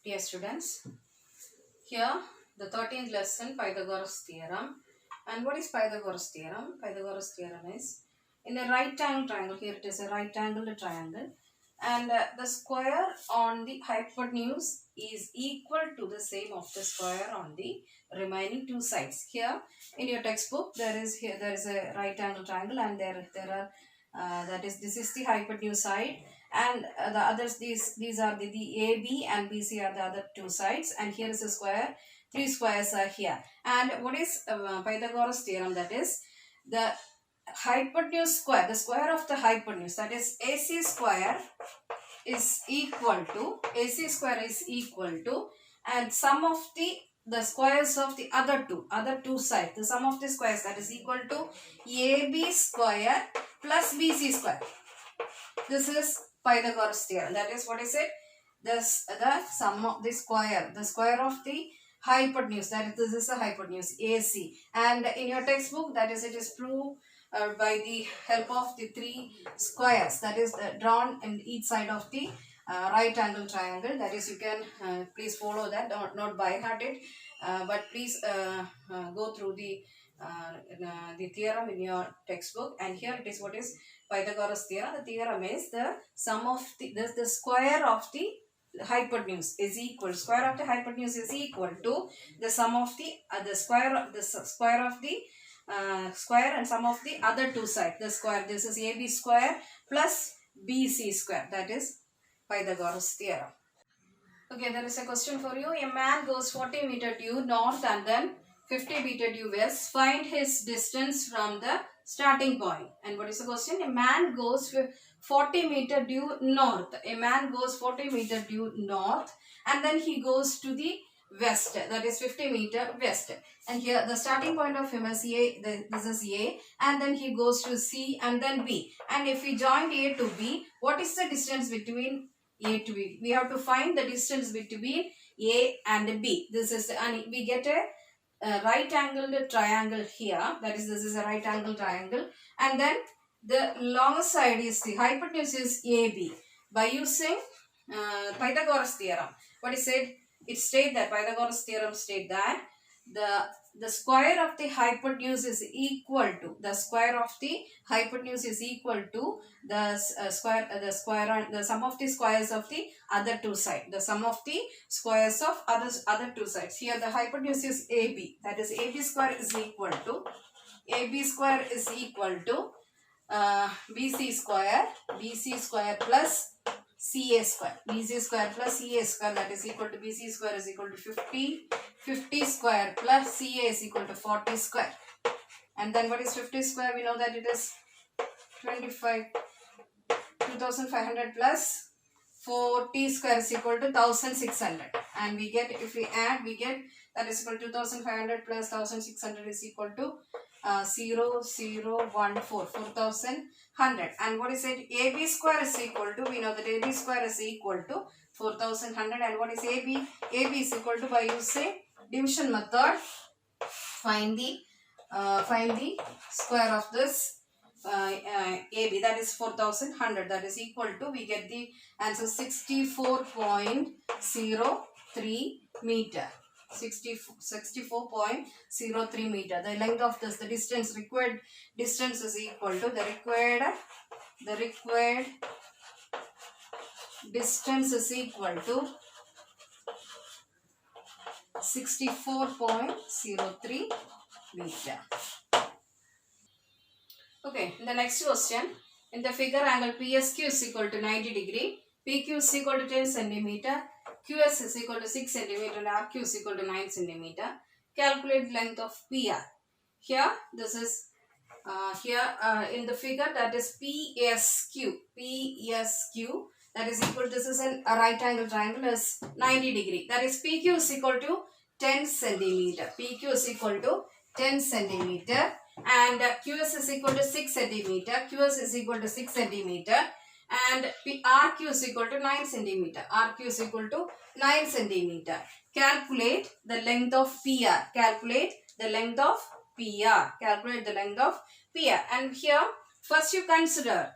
Dear students, here the 13th lesson, Pythagoras theorem. And what is Pythagoras theorem? Pythagoras theorem is in a right angle triangle. Here it is a right angled triangle, and the square on the hypotenuse is equal to the same of the square on the remaining two sides. Here in your textbook there is a right angle triangle, and there are this is the hypotenuse side, and the others, these are the AB and BC are the other two sides, and here is a square. Three squares are here. And what is Pythagoras theorem? That is the hypotenuse square, the square of the hypotenuse, that is AC square is equal to and sum of the squares of the other two sides, the sum of the squares, that is equal to AB square plus BC square. This is Pythagoras theorem. That is, what is it? The sum of the square of the hypotenuse, that is, this is a hypotenuse AC, and in your textbook that is, it is proved by the help of the three squares, that is drawn in each side of the right angle triangle. That is, you can please follow that, not by heart it, but please go through the theorem in your textbook. And here it is, what is Pythagoras theorem? The theorem is the sum of the square of the hypotenuse is equal, square of the hypotenuse is equal to the sum of the square of the square and sum of the other two sides. The square, this is AB square plus BC square. That is Pythagoras theorem. Okay, there is a question for you. A man goes 40 meter due north and then 50 meter due west. Find his distance from the starting point. And what is the question? A man goes 40 meter due north. A man goes 40 meter due north, and then he goes to the west, that is 50 meter west. And here the starting point of him is A, this is A, and then he goes to C and then B. And if we join A to B, what is the distance between A to B? We have to find the distance between A and B. This is, and we get a right angled triangle here, that is, this is a right angle triangle, and then the longer side is the hypotenuse is AB. By using Pythagoras theorem, what is it? It states that Pythagoras theorem states that the square of the hypotenuse is equal to the sum of the squares of the other two sides. The sum of the squares of other two sides. Here the hypotenuse is AB. That is, AB square is equal to BC square plus CA square. BC square plus CA square, that is equal to BC square is equal to 50 square plus CA is equal to 40 square. And then what is 50 square? We know that it is 2500 plus 40 square is equal to 1600. And we get, if we add, we get that is equal to 2500 plus 1600 is equal to 4000. And what is it? AB square is equal to, we know that AB square is equal to 4100. And what is AB? AB is equal to, by using division method, find the square of this AB, that is 4100, that is equal to, we get the answer 64.03 meter. 64.03 meter. The length of this, the distance, required distance is equal to the required distance is equal to 64.03 meter. Okay, the next question. In the figure, angle PSQ is equal to 90 degree, PQ is equal to 10 centimeter, QS is equal to 6 centimeter, and RQ is equal to 9 centimeter. Calculate length of PR. Here, this is in the figure, that is PSQ, that is equal to, this is a right angle triangle, is 90 degree. That is, PQ is equal to 10 centimeter. PQ is equal to 10 centimeter. And QS is equal to 6 centimeter. QS is equal to 6 centimeter. And RQ is equal to 9 centimeter. RQ is equal to 9 centimeter. Calculate the length of PR. Calculate the length of PR. And here, first you consider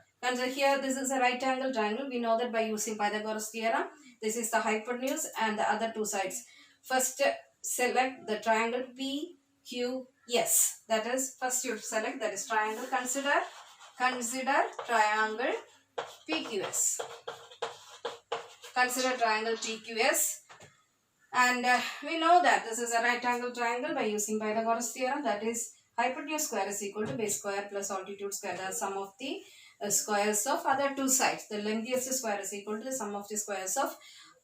here, this is a right angle triangle. We know that by using Pythagoras theorem. This is the hypotenuse and the other two sides. First, select the triangle PQS. That is, first you select, that is triangle. Consider triangle PQS. Consider triangle PQS. And we know that this is a right angle triangle by using Pythagoras theorem. That is, hypotenuse square is equal to base square plus altitude square. The sum of the squares of other two sides. The lengthiest square is equal to the sum of the squares of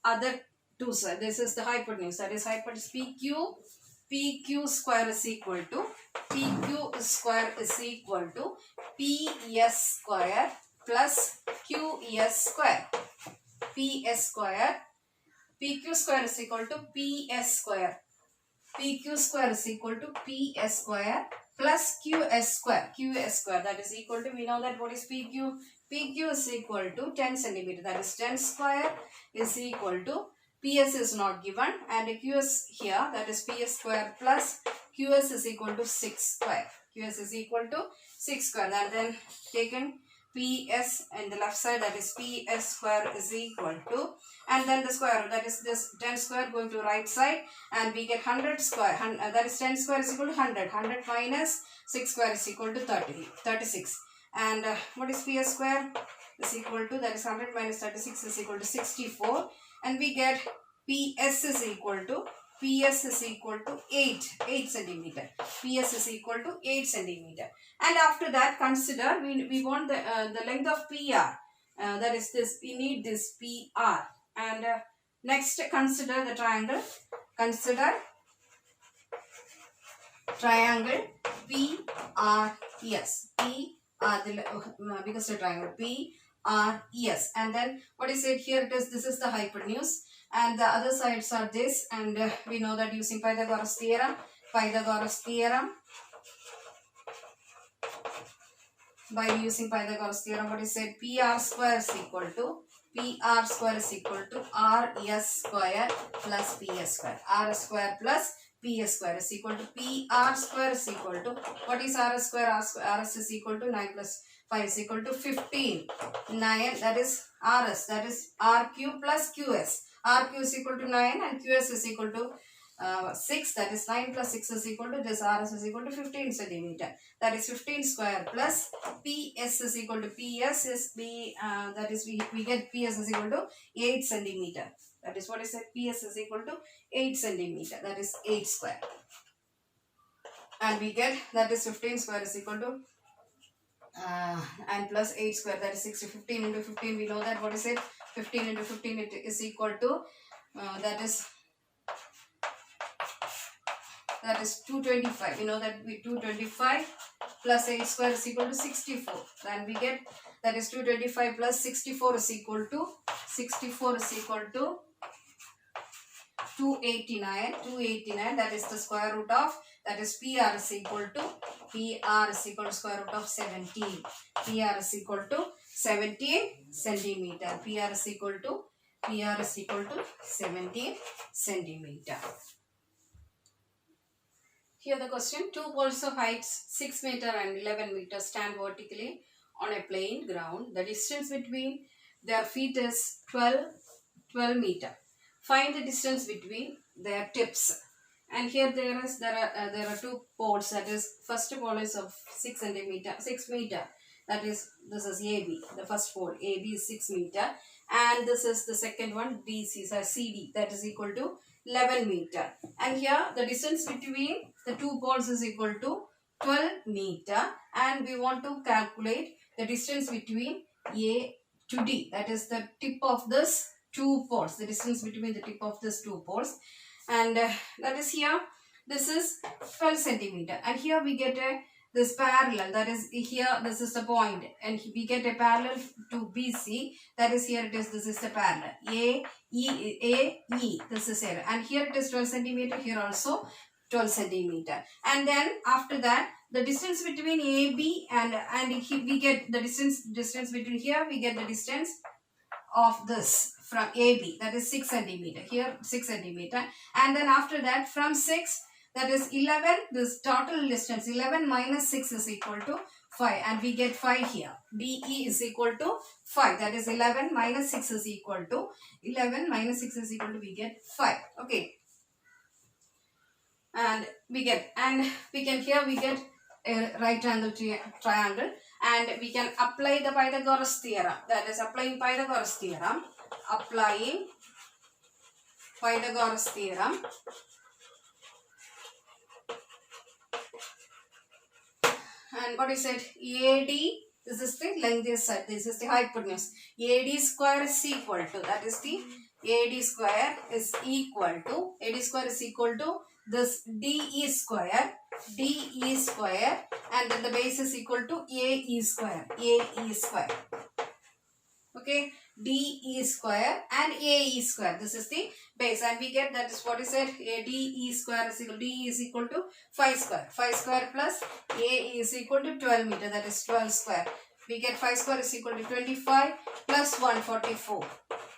other two sides. This is the hypotenuse. That is hypotenuse PQ square is equal to PS square plus QS square. PS square. PQ square is equal to PS square. PQ square is equal to PS square plus QS square. QS square, that is equal to, we know that what is PQ? PQ is equal to 10 centimeter. That is 10 square is equal to, PS is not given, and QS here, that is PS square plus QS is equal to 6 square. QS is equal to 6 square. And then taken PS and the left side, that is PS square is equal to, and then the square, that is this 10 square going to right side, and we get 100 square, that is 10 square is equal to 100. 100 minus 6 square is equal to 36. And what is PS square is equal to, that is 100 minus 36 is equal to 64, and we get PS is equal to 8 centimeter. PS is equal to 8 centimeter. And after that, consider, we want the length of PR. That is this, we need this PR. And next, consider the triangle. Consider triangle PRES. Because the triangle PRES. And then what is it here? It is, this is the hypotenuse, and the other sides are this. And we know that using Pythagoras theorem. By using Pythagoras theorem, what is it? PR square is equal to RS square plus PS square. RS square plus PS square is equal to PR square is equal to, what is RS square? RS is equal to 9 plus 5 is equal to 15. 9, that is RS, that is RQ plus QS. RQ is equal to 9 and QS is equal to 6, that is 9 plus 6 is equal to, this RS is equal to 15 centimeter. That is 15 square plus PS is equal to, PS is that is we get PS is equal to 8 centimeter. That is what is it? PS is equal to 8 centimeter. That is 8 square. And we get, that is 15 square is equal to and plus 8 square, that is 60. 15 into 15, we know that what is it? 15 into 15 it is equal to that is 225. You know that 225 plus 8 square is equal to 64. Then we get, that is 225 plus 64 is equal to 289. 289, that is the square root of, that is PR is equal to square root of 17. PR is equal to 17 centimeter. PR is equal to 17 centimeter. Here the question, two poles of heights 6 meter and 11 meter stand vertically on a plain ground. The distance between their feet is 12 meter. Find the distance between their tips. And here there are two poles. That is, first pole is of 6 meter. That is, this is AB. The first pole AB is 6 meter, and this is the second one, DC, so CD, that is equal to 11 meter. And here the distance between the two poles is equal to 12 meter, and we want to calculate the distance between A to D. That is the tip of this two poles, the distance between the tip of this two poles. And that is here, this is 12 centimeter. And here we get this parallel, that is here, this is the point, and we get a parallel to BC, that is here it is, this is the parallel AE, this is here, and here it is 12 centimeter, here also 12 centimeter. And then after that, the distance between AB and we get the distance between, here we get the distance of this from AB, that is 6 centimeter, here 6 centimeter. And then after that, from 6, that is 11, this total distance 11 minus 6 is equal to 5 and we get 5 here. DE is equal to 5. That is 11 minus 6 is equal to 11 minus 6 is equal to we get 5. Okay. And we can here we get a right angle triangle, and we can apply the Pythagoras theorem. That is applying Pythagoras theorem. Applying Pythagoras theorem. And what is it? AD, this is the lengthiest side, this is the hypotenuse. AD square is equal to, that is the AD square is equal to this DE square, and then the base is equal to AE square. Okay, DE square and AE square. This is the base, and we get, that is what is it? DE square is equal, DE is equal to 5 square. 5 square plus AE is equal to 12 meter. That is 12 square. We get 5 square is equal to 25 plus 144.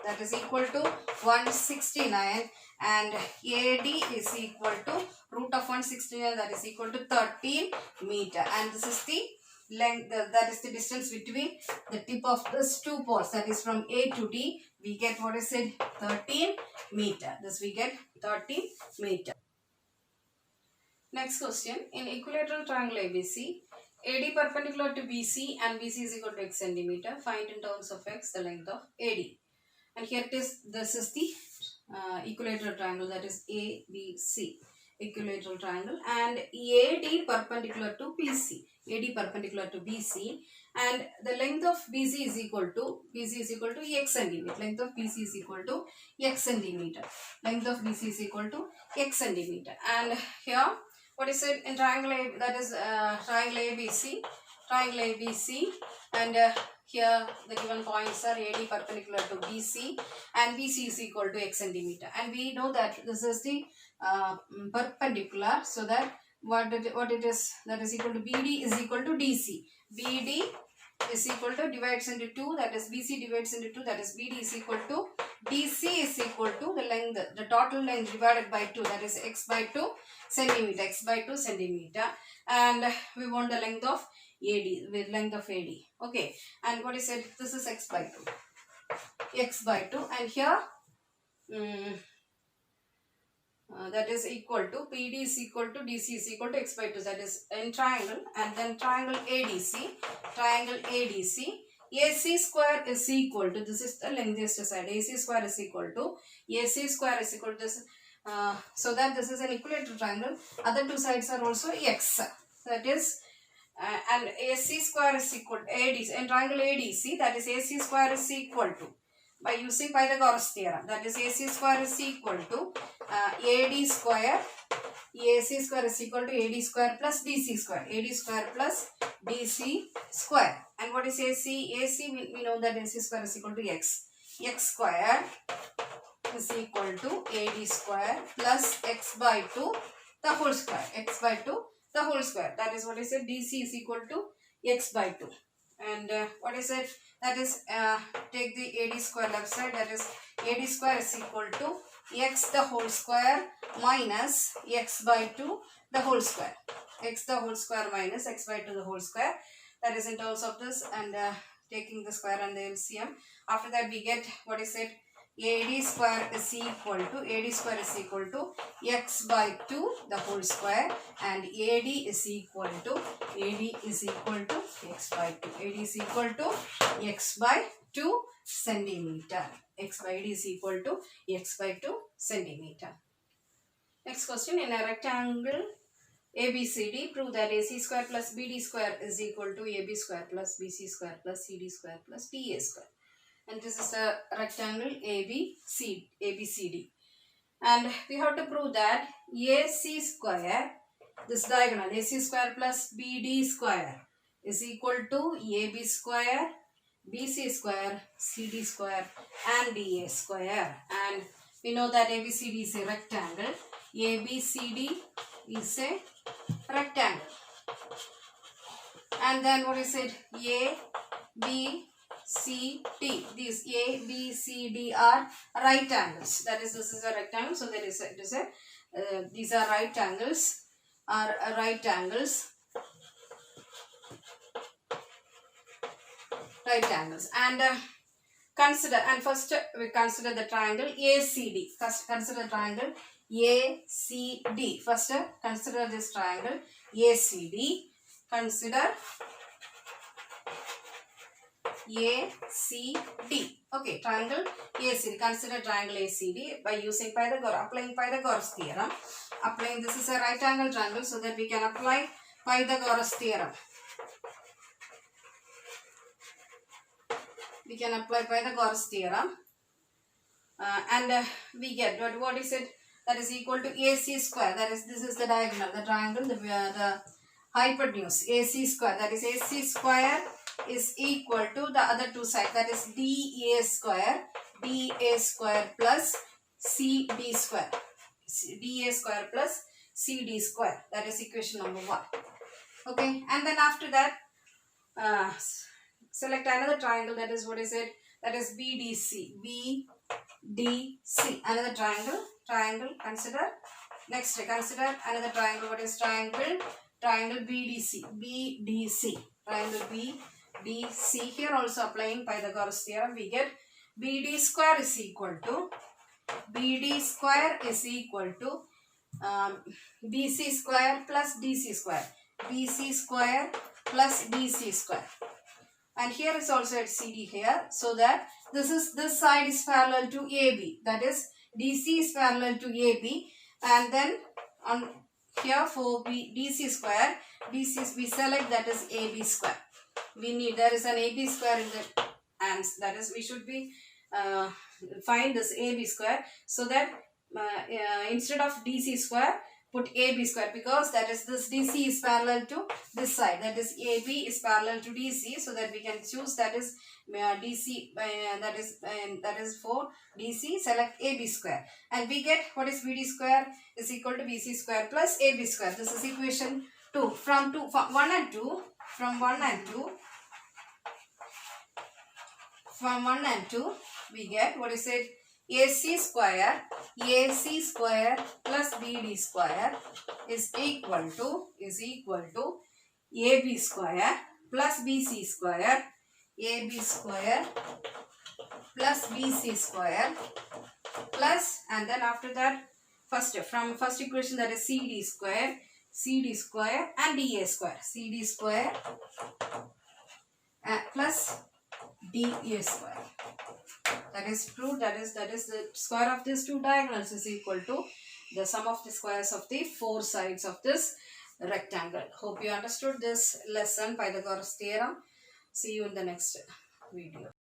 That is equal to 169, and AD is equal to root of 169. That is equal to 13 meter. And this is the length, that is the distance between the tip of these two poles, that is from A to D. We get, what is it? 13 meter. This we get 13 meter. Next question. In equilateral triangle ABC, AD perpendicular to BC and BC is equal to x centimeter. Find in terms of x the length of AD. And here it is. This is the equilateral triangle, that is ABC. Equilateral triangle, and AD perpendicular to BC. AD perpendicular to BC, and the length of BC is equal to x centimeter. Length of BC is equal to x centimeter. Length of BC is equal to x centimeter. And here, what is it? In triangle A, that is triangle ABC, and here the given points are AD perpendicular to BC, and BC is equal to x centimeter. And we know that this is the perpendicular, so that what it is, that is equal to BD is equal to DC. BD is equal to, divides into 2, that is BC divides into 2, that is BD is equal to DC is equal to the length, the total length divided by 2, that is x by 2 centimeter, and we want the length of AD, okay. And what is it? This is x by 2, and here that is equal to PD is equal to DC is equal to x by 2, that is in triangle. And then triangle ADC, AC square is equal to, this is the lengthiest side, AC square is equal to this, so that this is an equilateral triangle. Other two sides are also x, that is and AC square is equal to ADC. In triangle ADC, that is AC square is equal to, by using Pythagoras theorem, that is AC square is equal to AD square. AC square is equal to AD square plus DC square. AD square plus DC square. And what is AC? AC, we know that AC square is equal to x. X square is equal to AD square plus x by 2 the whole square. X by 2 the whole square. That is what is it? DC is equal to x by 2. And what is it? That is, take the AD square left side, that is AD square is equal to x the whole square minus x by 2 the whole square. X the whole square minus x by 2 the whole square. That is in terms of this, and taking the square and the LCM. After that we get, what is it? AD square is equal to x by 2 the whole square, and AD is equal to x by 2. AD is equal to x by 2 centimeter. X by AD is equal to x by 2 centimeter. Next question. In a rectangle ABCD, prove that AC square plus BD square is equal to AB square plus BC square plus CD square plus DA square. And this is a rectangle ABCD. And we have to prove that AC square, this diagonal, AC square plus BD square is equal to AB square, BC square, CD square and DA square. And we know that ABCD is a rectangle. ABCD is a rectangle. And then what is it? A, B, C, D. These A, B, C, D are right angles. That is, this is a rectangle. So there is these are right angles. right angles. And first we consider the triangle ACD. First consider triangle ACD. First consider this triangle ACD. Consider ACD. Okay, triangle ACD. Consider triangle ACD by using Pythagoras, applying Pythagoras theorem. Applying, this is a right angle triangle, so that we can apply Pythagoras theorem. We can apply Pythagoras theorem. We get what is it? That is equal to AC square. That is, this is the diagonal, the triangle, the hypotenuse, AC square. That is, AC square is equal to the other two sides. That is DA square plus CD square. DA square plus CD square. That is equation number 1. Okay, and then after that, select another triangle. That is, what is it? That is BDC. BDC. Another triangle. Consider. Next, consider another triangle. What is triangle? Triangle BDC. BDC. Triangle BDC. Here also applying Pythagoras theorem, we get BD square is equal to BC square plus DC square. BC square plus DC square. And here is also at CD here, so that this side is parallel to AB. That is, DC is parallel to AB, and then on here for DC square, we select, that is AB square. We need, there is an AB square in the ends. That is, we should be find this AB square, so that instead of DC square, put AB square, because that is, this DC is parallel to this side. That is, AB is parallel to DC, so that we can choose, that is DC, that is for DC, select AB square, and we get, what is BD square is equal to BC square plus AB square. This is equation 2. From 1 and 2, we get, what is it? AC square plus BD square is equal to AB square plus BC square, AB square plus BC square plus, and then after that, from first equation, that is CD square and DA square. CD square plus DA square. That is proved. That is the square of these two diagonals is equal to the sum of the squares of the 4 sides of this rectangle. Hope you understood this lesson, Pythagoras theorem. See you in the next video.